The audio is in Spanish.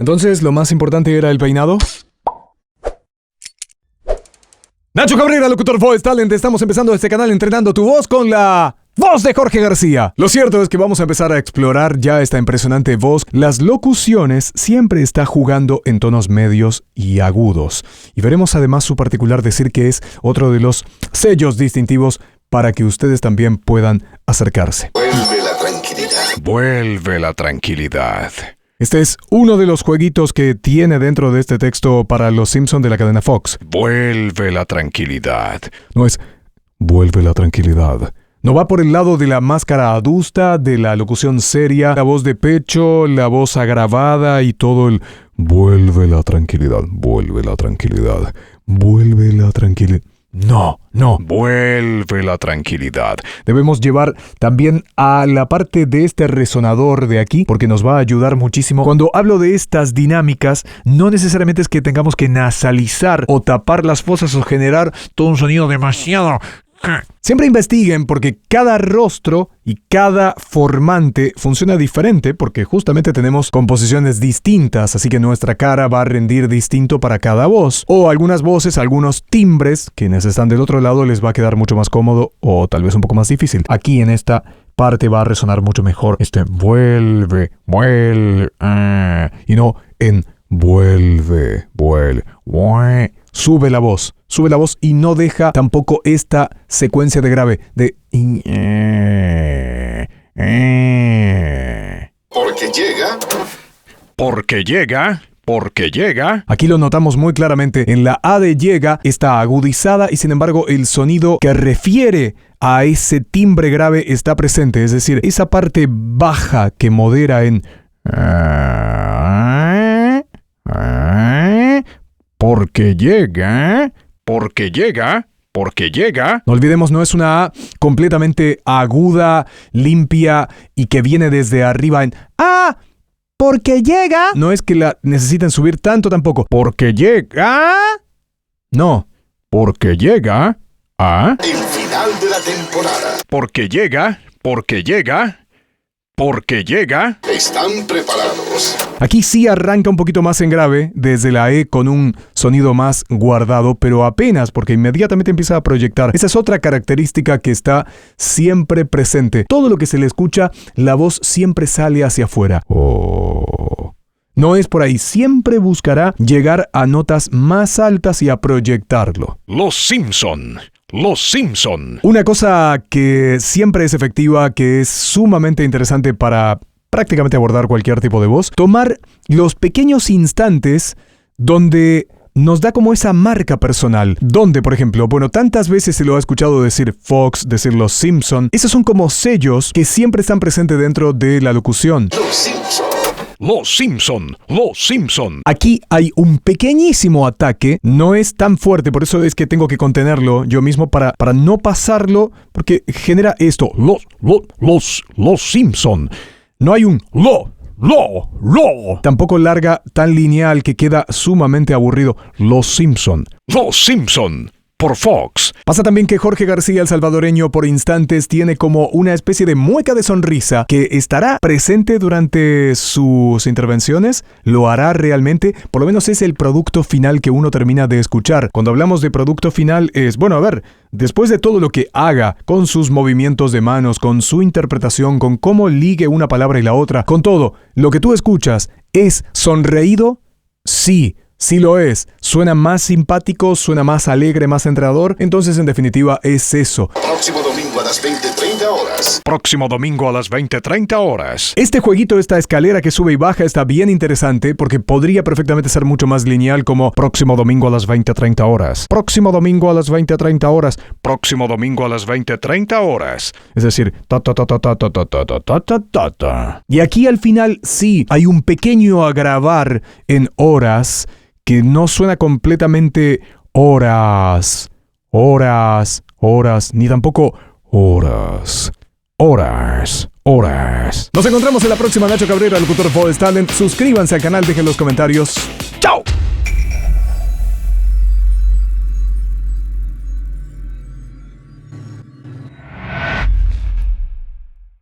Entonces, ¿lo más importante era el peinado? Nacho Cabrera, locutor Voice Talent. Estamos empezando este canal Entrenando tu Voz con la voz de Jorge García. Lo cierto es que vamos a empezar a explorar ya esta impresionante voz. Las locuciones siempre está jugando en tonos medios y agudos. Y veremos además su particular decir, que es otro de los sellos distintivos para que ustedes también puedan acercarse. Vuelve la tranquilidad. Vuelve la tranquilidad. Este es uno de los jueguitos que tiene dentro de este texto para Los Simpson de la cadena Fox. Vuelve la tranquilidad. No es vuelve la tranquilidad. No va por el lado de la máscara adusta, de la locución seria, la voz de pecho, la voz agravada y todo el vuelve la tranquilidad, vuelve la tranquilidad, vuelve la tranquilidad. No. Vuelve la tranquilidad. Debemos llevar también a la parte de este resonador de aquí, porque nos va a ayudar muchísimo. Cuando hablo de estas dinámicas, no necesariamente es que tengamos que nasalizar o tapar las fosas o generar todo un sonido demasiado... Siempre investiguen, porque cada rostro y cada formante funciona diferente, porque justamente tenemos composiciones distintas, así que nuestra cara va a rendir distinto para cada voz. O algunas voces, algunos timbres, quienes están del otro lado les va a quedar mucho más cómodo o tal vez un poco más difícil. Aquí en esta parte va a resonar mucho mejor vuelve, y no en vuelve. Sube la voz y no deja tampoco esta secuencia de grave de porque llega. Aquí lo notamos muy claramente. En la A de llega está agudizada y sin embargo el sonido que refiere a ese timbre grave está presente. Es decir, esa parte baja que modera en porque llega. No olvidemos, no es una A completamente aguda, limpia y que viene desde arriba en ¡ah! Porque llega. No es que la necesiten subir tanto tampoco. Porque llega. No. Porque llega a... El final de la temporada. Porque llega. ¿Están preparados? Aquí sí arranca un poquito más en grave, desde la E con un sonido más guardado, pero apenas, porque inmediatamente empieza a proyectar. Esa es otra característica que está siempre presente. Todo lo que se le escucha, la voz siempre sale hacia afuera. No es por ahí, siempre buscará llegar a notas más altas y a proyectarlo. Los Simpson. Una cosa que siempre es efectiva, que es sumamente interesante para prácticamente abordar cualquier tipo de voz, tomar los pequeños instantes donde nos da como esa marca personal. Donde, por ejemplo, tantas veces se lo ha escuchado decir Fox, decir Los Simpson. Esos son como sellos que siempre están presentes dentro de la locución. Los Simpson. Aquí hay un pequeñísimo ataque, no es tan fuerte, por eso es que tengo que contenerlo yo mismo para no pasarlo, porque genera esto, los Simpson. No hay un lo. Tampoco larga, tan lineal que queda sumamente aburrido. Los Simpson. Por Fox. Pasa también que Jorge García, el salvadoreño, por instantes tiene como una especie de mueca de sonrisa que estará presente durante sus intervenciones. Lo hará realmente, por lo menos es el producto final que uno termina de escuchar. Cuando hablamos de producto final es, después de todo lo que haga, con sus movimientos de manos, con su interpretación, con cómo ligue una palabra y la otra, con todo, lo que tú escuchas, ¿es sonreído? Sí lo es. Suena más simpático, suena más alegre, más entrenador. Entonces, en definitiva, es eso. Próximo domingo a las 20:30 horas. Este jueguito, esta escalera que sube y baja, está bien interesante porque podría perfectamente ser mucho más lineal, como próximo domingo a las 20:30 horas. Próximo domingo a las 20:30 horas. Próximo domingo a las 20:30 horas. Es decir, Y aquí al final sí hay un pequeño agravar en horas que no suena completamente horas, ni tampoco horas. Nos encontramos en la próxima. Nacho Cabrera, locutor Voice Talent. Suscríbanse al canal, dejen los comentarios. ¡Chao!